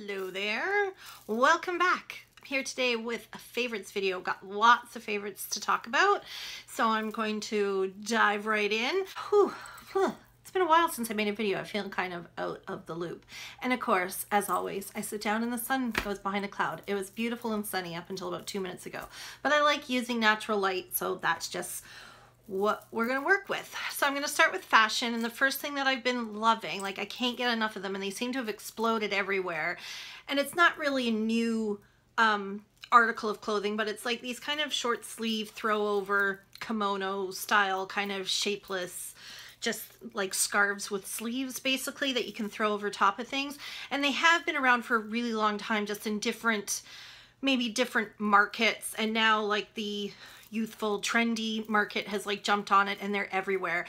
Hello there, welcome back. I'm here today with a favorites video. Got lots of favorites to talk about, so I'm going to dive right in. It's been a while since I made a video. I feel kind of out of the loop. And of course, as always, I sit down and the sun goes behind a cloud. It was beautiful and sunny up until about 2 minutes ago. But I like using natural light, so that's just what we're gonna work with. So I'm gonna start with fashion, and the first thing that I've been loving, like I can't get enough of them, and they seem to have exploded everywhere. And it's not really a new article of clothing, but it's like these kind of short sleeve throw over kimono style, kind of shapeless, just like scarves with sleeves basically that you can throw over top of things. And they have been around for a really long time, just in different, maybe different markets, and now like the youthful trendy market has like jumped on it and they're everywhere.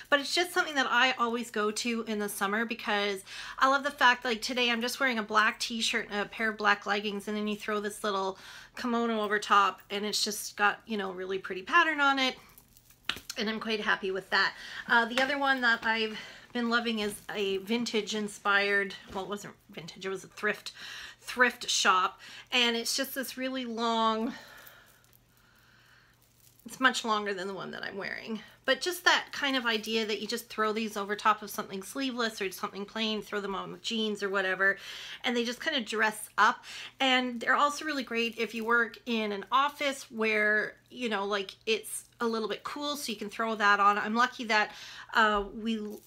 But it's just something that I always go to in the summer because I love the fact, like today I'm just wearing a black t-shirt and a pair of black leggings, and then you throw this little kimono over top and it's just got, you know, really pretty pattern on it, and I'm quite happy with that. The other one that I've been loving is a vintage inspired, well, it wasn't vintage, it was a thrift shop, and it's just this really long, it's much longer than the one that I'm wearing, but just that kind of idea that you just throw these over top of something sleeveless or something plain, throw them on with jeans or whatever, and they just kind of dress up. And they're also really great if you work in an office where, you know, like it's a little bit cool, so you can throw that on. I'm lucky that I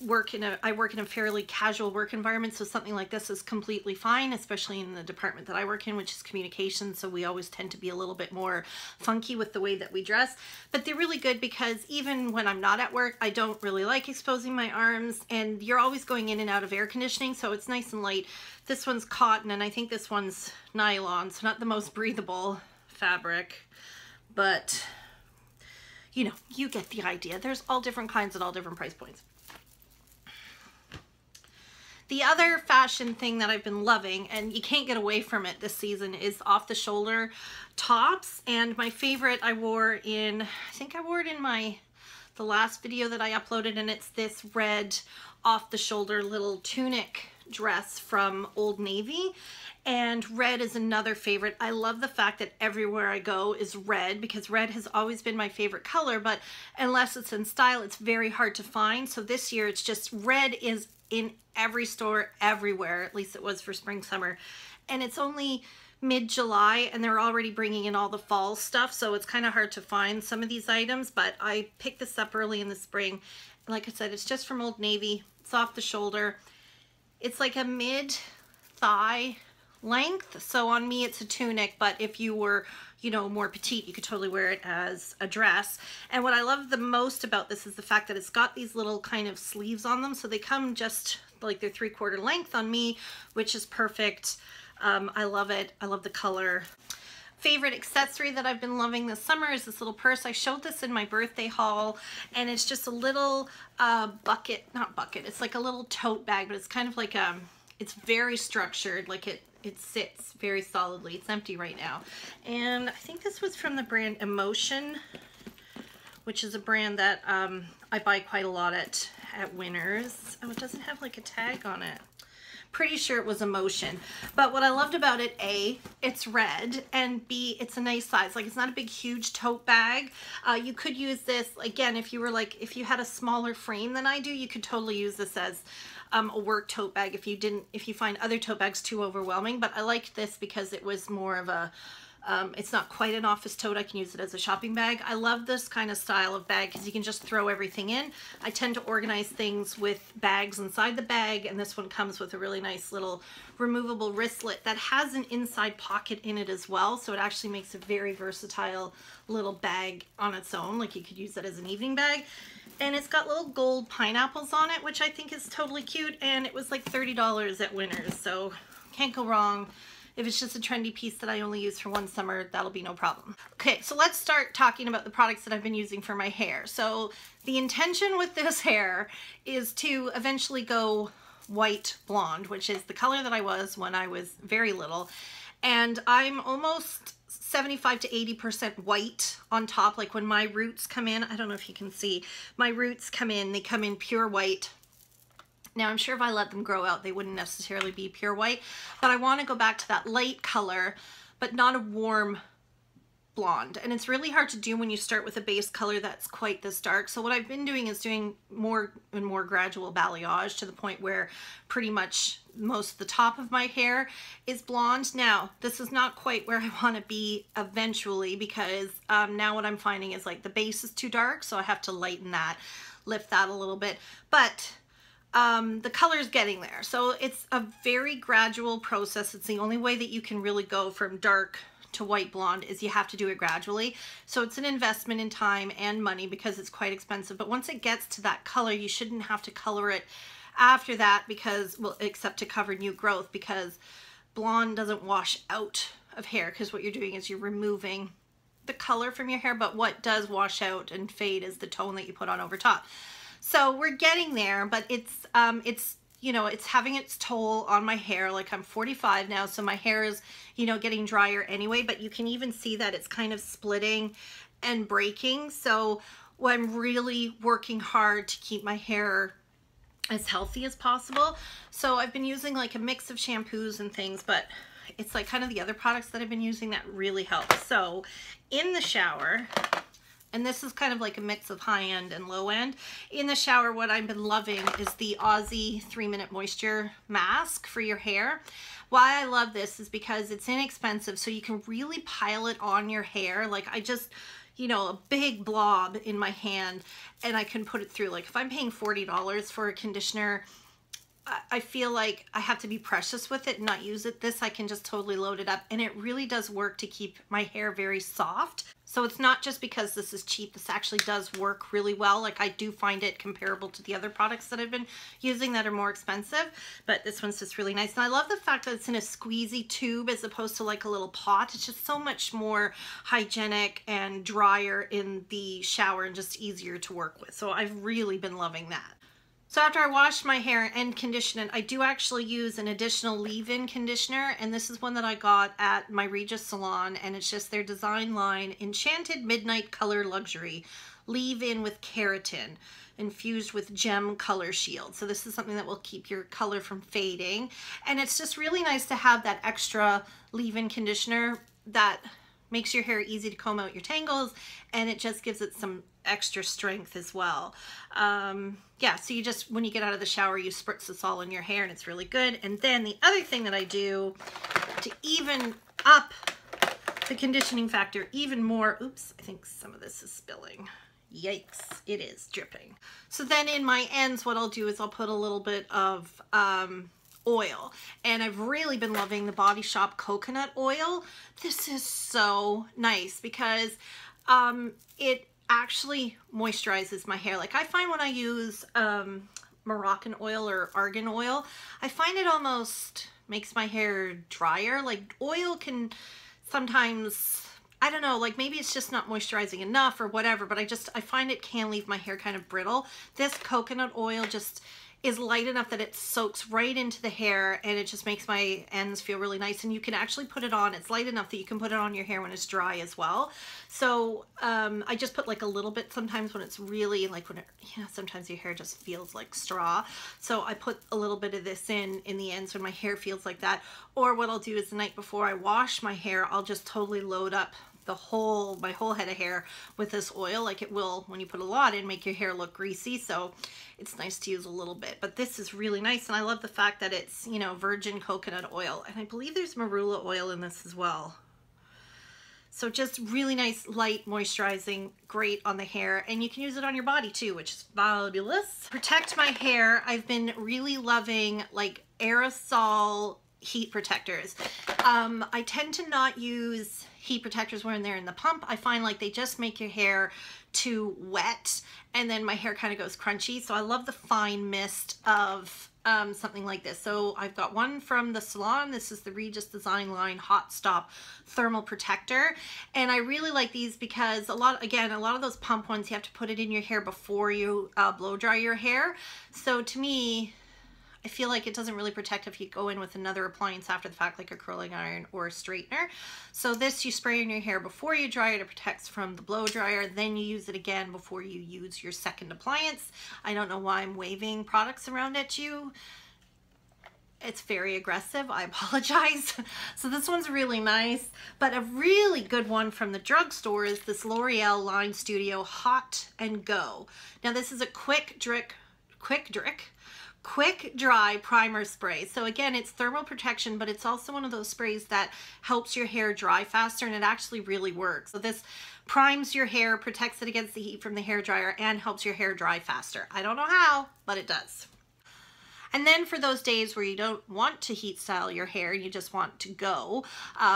work in a fairly casual work environment, so something like this is completely fine, especially in the department that I work in, which is communications, so we always tend to be a little bit more funky with the way that we dress. But they're really good because even when I'm not at work, I don't really like exposing my arms, and you're always going in and out of air conditioning, so it's nice and light. This one's cotton, and I think this one's nylon, so not the most breathable fabric, but you know, you get the idea. There's all different kinds at all different price points. The other fashion thing that I've been loving, and you can't get away from it this season, is off the shoulder tops. And my favorite I wore in, I think I wore it in the last video that I uploaded, and it's this red off the shoulder little tunic dress from Old Navy. And red is another favorite. I love the fact that everywhere I go is red, because red has always been my favorite color, but unless it's in style, it's very hard to find. So this year it's just red is in every store everywhere, at least it was for spring summer. And it's only mid-July and they're already bringing in all the fall stuff, so it's kind of hard to find some of these items. But I picked this up early in the spring. Like I said, it's just from Old Navy. It's off the shoulder. It's like a mid-thigh length, so on me it's a tunic, but if you were, you know, more petite, you could totally wear it as a dress. And what I love the most about this is the fact that it's got these little kind of sleeves on them, so they come just like they're 3/4 length on me, which is perfect. I love it. I love the color. Favorite accessory that I've been loving this summer is this little purse. I showed this in my birthday haul, and it's just a little bucket, not bucket, it's like a little tote bag, but it's kind of like it's very structured, like it sits very solidly. It's empty right now. And I think this was from the brand Emotion, which is a brand that I buy quite a lot at Winners. Oh, it doesn't have like a tag on it. Pretty sure it was Emotion. But what I loved about it, A, it's red, and B, it's a nice size. Like, it's not a big huge tote bag. You could use this again if you were like, if you had a smaller frame than I do, you could totally use this as a work tote bag if you find other tote bags too overwhelming. But I liked this because it was more of a it's not quite an office tote. I can use it as a shopping bag. I love this kind of style of bag because you can just throw everything in. I tend to organize things with bags inside the bag, and this one comes with a really nice little removable wristlet that has an inside pocket in it as well, so it actually makes a very versatile little bag on its own. Like, you could use it as an evening bag. And it's got little gold pineapples on it, which I think is totally cute, and it was like $30 at Winners, so can't go wrong. If it's just a trendy piece that I only use for one summer, that'll be no problem. Okay, so let's start talking about the products that I've been using for my hair. So the intention with this hair is to eventually go white blonde, which is the color that I was when I was very little. And I'm almost 75 to 80% white on top. Like when my roots come in, I don't know if you can see, my roots come in, they come in pure white. Now I'm sure if I let them grow out, they wouldn't necessarily be pure white, but I want to go back to that light color, but not a warm blonde. And it's really hard to do when you start with a base color that's quite this dark. So what I've been doing is doing more and more gradual balayage to the point where pretty much most of the top of my hair is blonde. Now, this is not quite where I want to be eventually, because now what I'm finding is like the base is too dark, so I have to lighten that, lift that a little bit. But the color's getting there. So it's a very gradual process. It's the only way that you can really go from dark to white blonde, is you have to do it gradually. So it's an investment in time and money because it's quite expensive. But once it gets to that color, you shouldn't have to color it after that, because, well, except to cover new growth, because blonde doesn't wash out of hair, because what you're doing is you're removing the color from your hair. But what does wash out and fade is the tone that you put on over top. So we're getting there, but it's you know, it's having its toll on my hair. Like, I'm 45 now, so my hair is, you know, getting drier anyway, but you can even see that it's kind of splitting and breaking. So I'm really working hard to keep my hair as healthy as possible. So I've been using like a mix of shampoos and things, but it's like kind of the other products that I've been using that really help. So in the shower, and this is kind of like a mix of high end and low end. In the shower, what I've been loving is the Aussie 3-minute moisture mask for your hair. Why I love this is because it's inexpensive, so you can really pile it on your hair. Like, I just, you know, a big blob in my hand, and I can put it through. Like, if I'm paying $40 for a conditioner, I feel like I have to be precious with it and not use it. This, I can just totally load it up, and it really does work to keep my hair very soft. So it's not just because this is cheap, this actually does work really well. Like, I do find it comparable to the other products that I've been using that are more expensive, but this one's just really nice. And I love the fact that it's in a squeezy tube as opposed to like a little pot. It's just so much more hygienic and drier in the shower and just easier to work with. So I've really been loving that. So after I wash my hair and condition it, I do actually use an additional leave-in conditioner, and this is one that I got at my Regis salon, and it's just their design line, Enchanted Midnight Color Luxury, leave-in with keratin, infused with gem color shield. So this is something that will keep your color from fading, and it's just really nice to have that extra leave-in conditioner that makes your hair easy to comb out your tangles, and it just gives it some extra strength as well. Yeah, so you just, when you get out of the shower, you spritz this all in your hair, and it's really good. And then the other thing that I do to even up the conditioning factor even more, oops, I think some of this is spilling. Yikes, it is dripping. So then in my ends, what I'll do is I'll put a little bit of oil, and I've really been loving the Body Shop coconut oil. This is so nice because it actually moisturizes my hair. Like, I find when I use Moroccan oil or argan oil, I find it almost makes my hair drier. Like, oil can sometimes, I don't know, like maybe it's just not moisturizing enough or whatever, but I find it can leave my hair kind of brittle. This coconut oil just is light enough that it soaks right into the hair, and it just makes my ends feel really nice. And you can actually put it on, it's light enough that you can put it on your hair when it's dry as well. So I just put like a little bit sometimes when it's really like, when it, you know, sometimes your hair just feels like straw. So I put a little bit of this in the ends when my hair feels like that. Or what I'll do is the night before I wash my hair, I'll just totally load up my whole head of hair with this oil. Like, it will, when you put a lot in, make your hair look greasy, so it's nice to use a little bit. But this is really nice, and I love the fact that it's, you know, virgin coconut oil, and I believe there's marula oil in this as well. So just really nice, light, moisturizing, great on the hair, and you can use it on your body too, which is fabulous. Protect my hair, I've been really loving like aerosol heat protectors. I tend to not use heat protectors when they're in the pump. I find like they just make your hair too wet, and then my hair kind of goes crunchy. So I love the fine mist of something like this. So I've got one from the salon. This is the Regis Design Line Hot Stop Thermal Protector, and I really like these because a lot of those pump ones, you have to put it in your hair before you blow dry your hair. So to me, I feel like it doesn't really protect if you go in with another appliance after the fact, like a curling iron or a straightener. So this you spray in your hair before you dry it. It protects from the blow dryer. Then you use it again before you use your second appliance. I don't know why I'm waving products around at you. It's very aggressive. I apologize. So this one's really nice, but a really good one from the drugstore is this L'Oreal Line Studio Hot and Go. Now this is a quick dry primer spray. So again, it's thermal protection, but it's also one of those sprays that helps your hair dry faster, and it actually really works. So this primes your hair, protects it against the heat from the hair dryer, and helps your hair dry faster. I don't know how, but it does. And then for those days where you don't want to heat style your hair, you just want to go,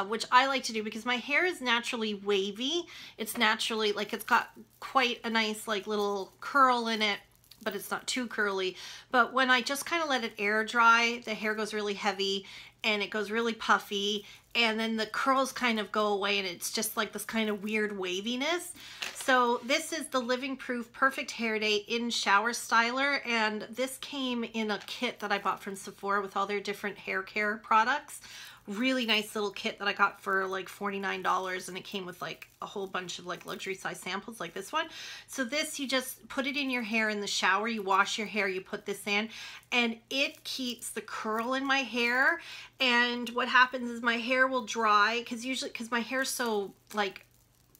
which I like to do because my hair is naturally wavy. It's naturally, like, it's got quite a nice like little curl in it, but it's not too curly. But when I just kind of let it air dry, the hair goes really heavy and it goes really puffy, and then the curls kind of go away and it's just like this kind of weird waviness. So this is the Living Proof Perfect Hair Day in Shower Styler, and this came in a kit that I bought from Sephora with all their different hair care products. Really nice little kit that I got for like $49, and it came with like a whole bunch of like luxury size samples like this one. So this, you just put it in your hair in the shower, you wash your hair, you put this in, and it keeps the curl in my hair. And what happens is my hair will dry, because my hair's so like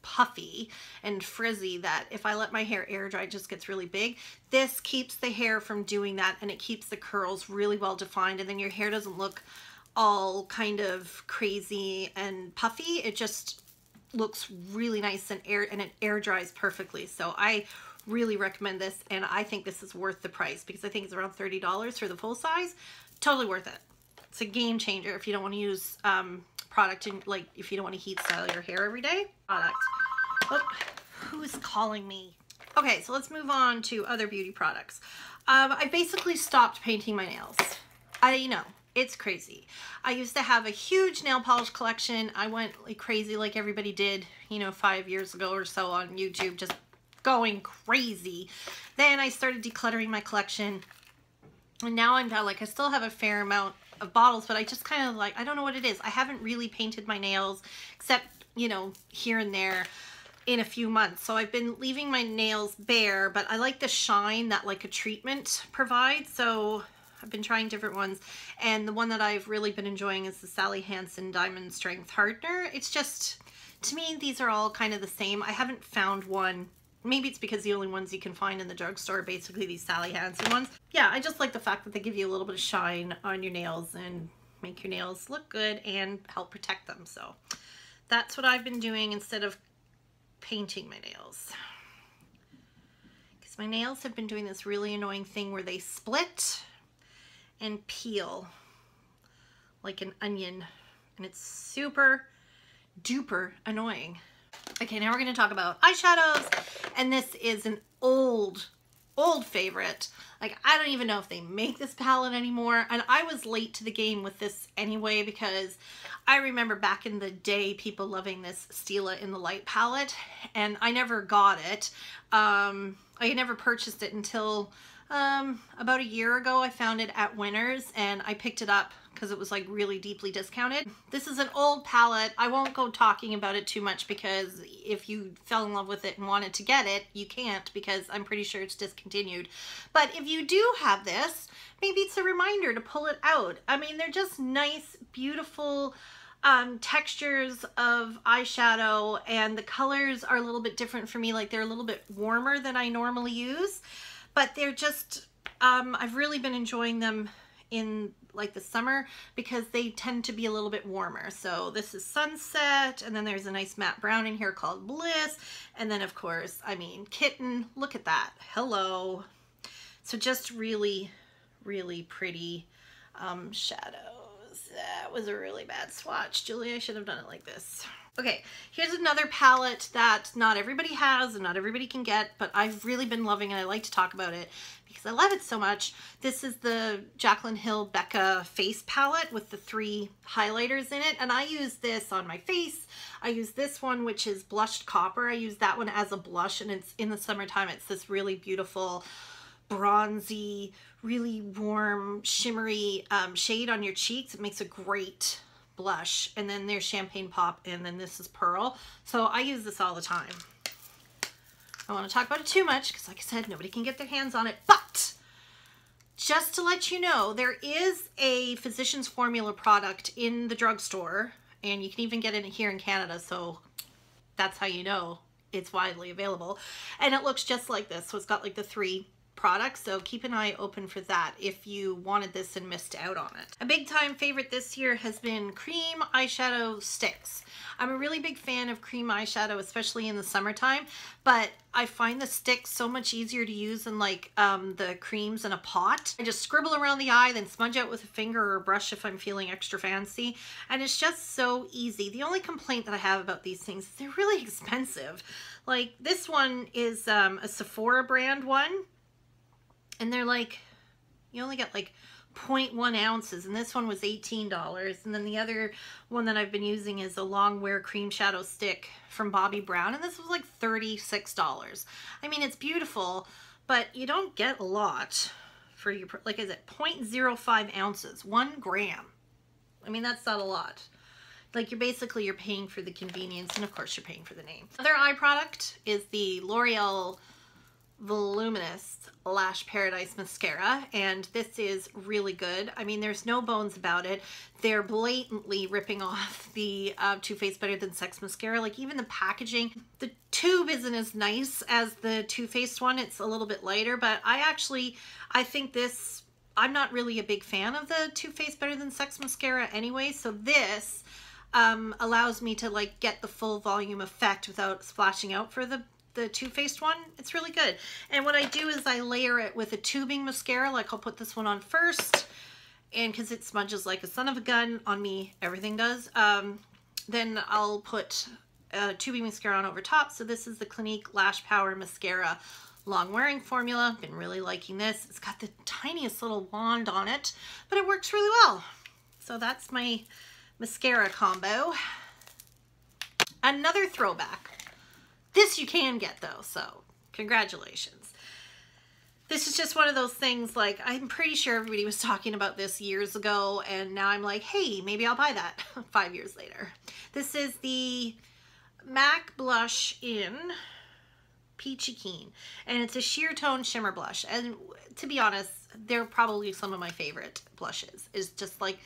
puffy and frizzy that if I let my hair air dry, it just gets really big. This keeps the hair from doing that, and it keeps the curls really well defined, and then your hair doesn't look all kind of crazy and puffy. It just looks really nice and it air dries perfectly. So I really recommend this, and I think this is worth the price because I think it's around $30 for the full size. Totally worth it. It's a game changer if you don't want to use product in, like, if you don't want to heat style your hair every day. Product. Oh, who's calling me? Okay, so let's move on to other beauty products. I basically stopped painting my nails. I know. It's crazy. I used to have a huge nail polish collection. I went like crazy like everybody did, you know, 5 years ago or so on YouTube, just going crazy. Then I started decluttering my collection, and now I'm down, like, I still have a fair amount of bottles, but I just kind of like, I don't know what it is. I haven't really painted my nails except, you know, here and there in a few months. So I've been leaving my nails bare, but I like the shine that like a treatment provides. So I've been trying different ones, and the one that I've really been enjoying is the Sally Hansen Diamond Strength Hardener. It's just, to me, these are all kind of the same. I haven't found one. Maybe it's because the only ones you can find in the drugstore are basically these Sally Hansen ones. Yeah, I just like the fact that they give you a little bit of shine on your nails and make your nails look good and help protect them. So that's what I've been doing instead of painting my nails. Because my nails have been doing this really annoying thing where they split and peel like an onion, and it's super duper annoying. Okay, now we're going to talk about eyeshadows, and this is an old favorite. Like, I don't even know if they make this palette anymore, and I was late to the game with this anyway because I remember back in the day people loving this Stila in the Light palette, and I never got it. I never purchased it until about a year ago. I found it at Winners and I picked it up because it was like really deeply discounted. This is an old palette. I won't go talking about it too much because if you fell in love with it and wanted to get it, you can't, because I'm pretty sure it's discontinued. But if you do have this, maybe it's a reminder to pull it out. I mean, they're just nice, beautiful textures of eyeshadow, and the colors are a little bit different for me. Like, they're a little bit warmer than I normally use. But they're just, I've really been enjoying them in like the summer because they tend to be a little bit warmer. So this is Sunset, and then there's a nice matte brown in here called Bliss. And then of course, I mean, Kitten, look at that. Hello. So just really, really pretty shadows. That was a really bad swatch. Julie, I should have done it like this. Okay, here's another palette that not everybody has and not everybody can get, but I've really been loving, and I like to talk about it because I love it so much. This is the Jaclyn Hill Becca face palette with the 3 highlighters in it, and I use this on my face. I use this one, which is Blushed Copper. I use that one as a blush, and it's in the summertime. It's this really beautiful bronzy, really warm, shimmery shade on your cheeks. It makes a great blush. And then there's Champagne Pop, and then this is Pearl. So I use this all the time. I don't want to talk about it too much because, like I said, nobody can get their hands on it. But just to let you know, there is a Physicians Formula product in the drugstore, and you can even get it here in Canada. So that's how you know it's widely available. And it looks just like this. So it's got like the 3 products, so keep an eye open for that if you wanted this and missed out on it. A big time favorite this year has been cream eyeshadow sticks. I'm a really big fan of cream eyeshadow, especially in the summertime, but I find the sticks so much easier to use than like the creams in a pot. I just scribble around the eye, then smudge out with a finger or a brush if I'm feeling extra fancy, and it's just so easy. The only complaint that I have about these things is they're really expensive. Like this one is a Sephora brand one, and they're like, you only get like 0.1 ounces, and this one was $18. And then the other one that I've been using is a long wear cream shadow stick from Bobbi Brown, and this was like $36. I mean, it's beautiful, but you don't get a lot for your, like, is it 0.05 ounces, 1 gram. I mean, that's not a lot. Like, you're paying for the convenience, and of course you're paying for the name. Other eye product is the L'Oreal Voluminous Lash Paradise Mascara, and this is really good. I mean, there's no bones about it. They're blatantly ripping off the Too Faced Better Than Sex mascara. Like, even the packaging, the tube isn't as nice as the Too Faced one. It's a little bit lighter, but I think this, I'm not really a big fan of the Too Faced Better Than Sex mascara anyway, so this allows me to like get the full volume effect without splashing out for the Too Faced one. It's really good. And what I do is I layer it with a tubing mascara. Like, I'll put this one on first, and because it smudges like a son of a gun on me, everything does, then I'll put tubing mascara on over top. So this is the Clinique Lash Power Mascara long wearing formula. Been really liking this. It's got the tiniest little wand on it, but it works really well. So that's my mascara combo. Another throwback. This you can get though, so congratulations. This is just one of those things, like, I'm pretty sure everybody was talking about this years ago, and now I'm like, hey, maybe I'll buy that 5 years later. This is the MAC blush in Peachy Keen, and it's a sheer tone shimmer blush. And to be honest, they're probably some of my favorite blushes. It's just like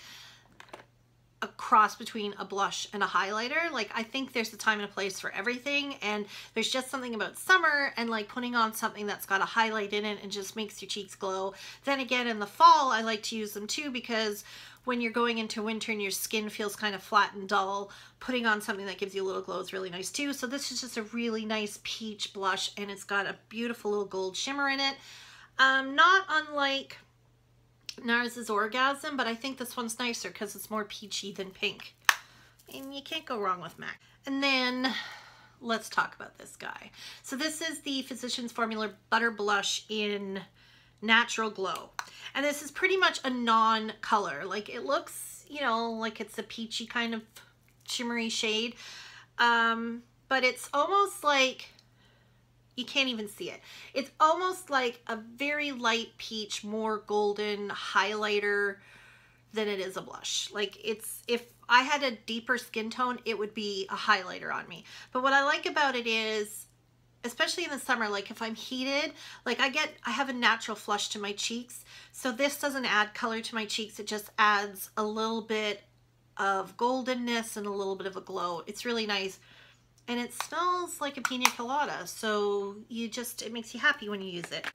a cross between a blush and a highlighter. Like, I think there's a time and a place for everything, and there's just something about summer and like putting on something that's got a highlight in it and just makes your cheeks glow. Then again, in the fall, I like to use them too, because when you're going into winter and your skin feels kind of flat and dull, putting on something that gives you a little glow is really nice too. So this is just a really nice peach blush, and it's got a beautiful little gold shimmer in it. Not unlike NARS's Orgasm, but I think this one's nicer because it's more peachy than pink. And you can't go wrong with MAC. And then let's talk about this guy. So this is the Physicians Formula Butter Blush in Natural Glow. And this is pretty much a non-color. Like, it looks, you know, like it's a peachy kind of shimmery shade. But it's almost like, you can't even see it. It's almost like a very light peach, more golden highlighter than it is a blush. Like, it's, if I had a deeper skin tone, it would be a highlighter on me. But what I like about it is, especially in the summer, like if I'm heated, like I have a natural flush to my cheeks. So this doesn't add color to my cheeks. It just adds a little bit of goldenness and a little bit of a glow. It's really nice. And it smells like a pina colada, so it makes you happy when you use it.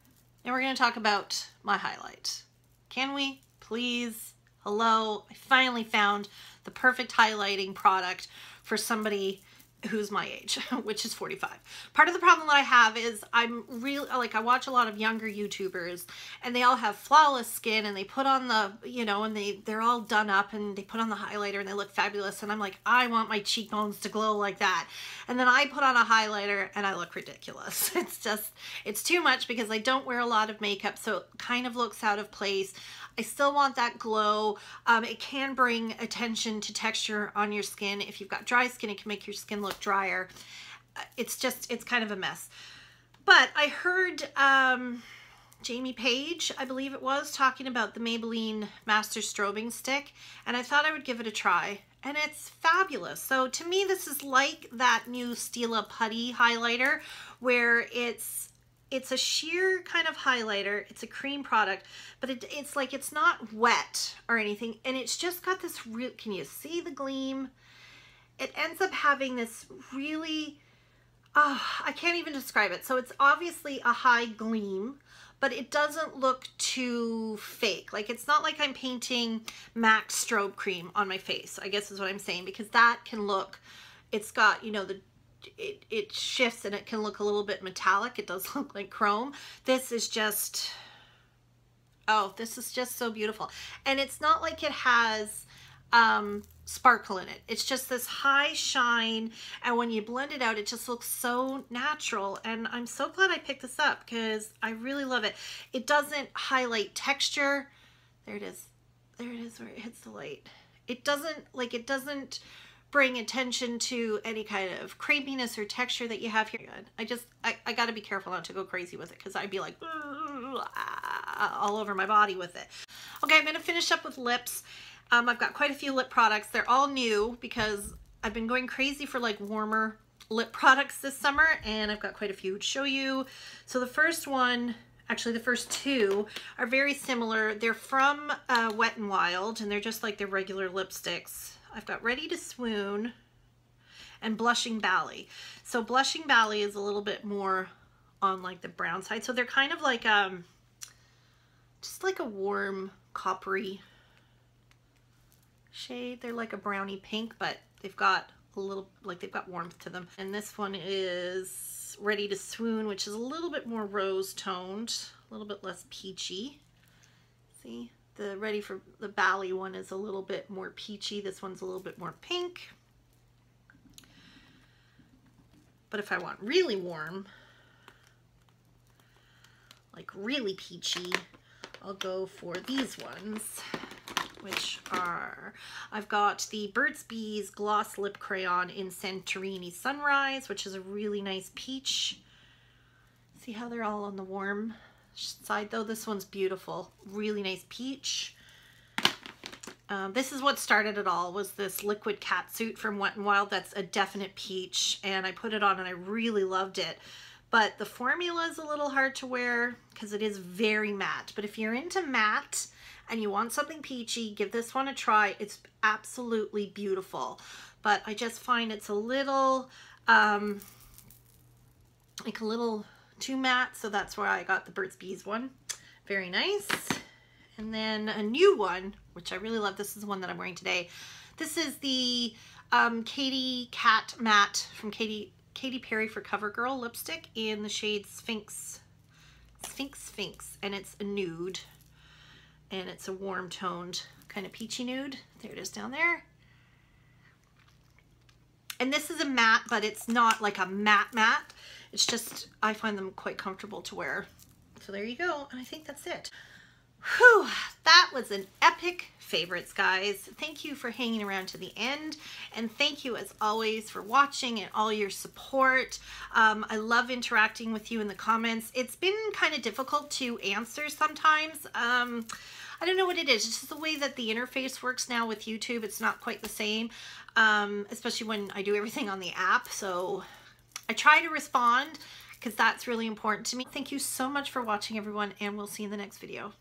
Now we're going to talk about my highlight. Can we? Please? Hello? I finally found the perfect highlighting product for somebody who's my age, which is 45. Part of the problem that I have is I'm really, like, I watch a lot of younger YouTubers, and they all have flawless skin, and they put on the, you know, and they're all done up, and they put on the highlighter, and they look fabulous, and I'm like, I want my cheekbones to glow like that. And then I put on a highlighter, and I look ridiculous. It's just, it's too much because I don't wear a lot of makeup, so it kind of looks out of place. I still want that glow. It can bring attention to texture on your skin. If you've got dry skin, it can make your skin look drier. It's kind of a mess. But I heard Jamie Page, I believe it was, talking about the Maybelline Master Strobing Stick, and I thought I would give it a try, and it's fabulous. So to me, this is like that new Stila Putty highlighter, where it's a sheer kind of highlighter. It's a cream product, but it's like, it's not wet or anything, and it's just got this real, can you see the gleam? It ends up having this really, I can't even describe it. So it's obviously a high gleam, but it doesn't look too fake. Like, it's not like I'm painting MAC strobe cream on my face, I guess is what I'm saying, because that can look, it's got, you know, it shifts and it can look a little bit metallic. It does look like chrome. This is just, oh, this is just so beautiful. And it's not like it has sparkle in it. It's just this high shine, and when you blend it out, it just looks so natural. And I'm so glad I picked this up because I really love it. It doesn't highlight texture. There it is. There it is where it hits the light. It doesn't bring attention to any kind of crepiness or texture that you have here. I got to be careful not to go crazy with it, because I'd be like all over my body with it. Okay, I'm going to finish up with lips. I've got quite a few lip products. They're all new because I've been going crazy for like warmer lip products this summer, and I've got quite a few to show you. So the first one, actually the first two, are very similar. They're from Wet n Wild, and they're just like their regular lipsticks. I've got Ready to Swoon and Blushing Ballet. So Blushing Ballet is a little bit more on like the brown side. So they're kind of like just like a warm coppery shade. They're like a brownie pink, but they've got a little, like, they've got warmth to them. And this one is Ready to Swoon, which is a little bit more rose toned, a little bit less peachy. See, the Ready for the Ballet one is a little bit more peachy. This one's a little bit more pink. But if I want really warm, like really peachy, I'll go for these ones, which are, I've got the Burt's Bees Gloss Lip Crayon in Santorini Sunrise, which is a really nice peach. See how they're all on the warm side though? This one's beautiful, really nice peach. This is what started it all, was this liquid catsuit from Wet n Wild. That's a definite peach, and I put it on and I really loved it. But the formula is a little hard to wear because it is very matte. But if you're into matte and you want something peachy, give this one a try. It's absolutely beautiful. But I just find it's a little, like a little too matte. So that's why I got the Burt's Bees one. Very nice. And then a new one, which I really love. This is the one that I'm wearing today. This is the Katy Cat Matte from Katy Perry for CoverGirl lipstick in the shade Sphinx, and it's a nude, and it's a warm toned kind of peachy nude. There it is down there. And this is a matte, but it's not like a matte. It's just, I find them quite comfortable to wear. So there you go, and I think that's it. Whew, that was an epic favorites, guys. Thank you for hanging around to the end, and thank you as always for watching and all your support. I love interacting with you in the comments. It's been kind of difficult to answer sometimes. I don't know what it is. It's just the way that the interface works now with YouTube. It's not quite the same, especially when I do everything on the app. So I try to respond because that's really important to me. Thank you so much for watching, everyone, and we'll see you in the next video.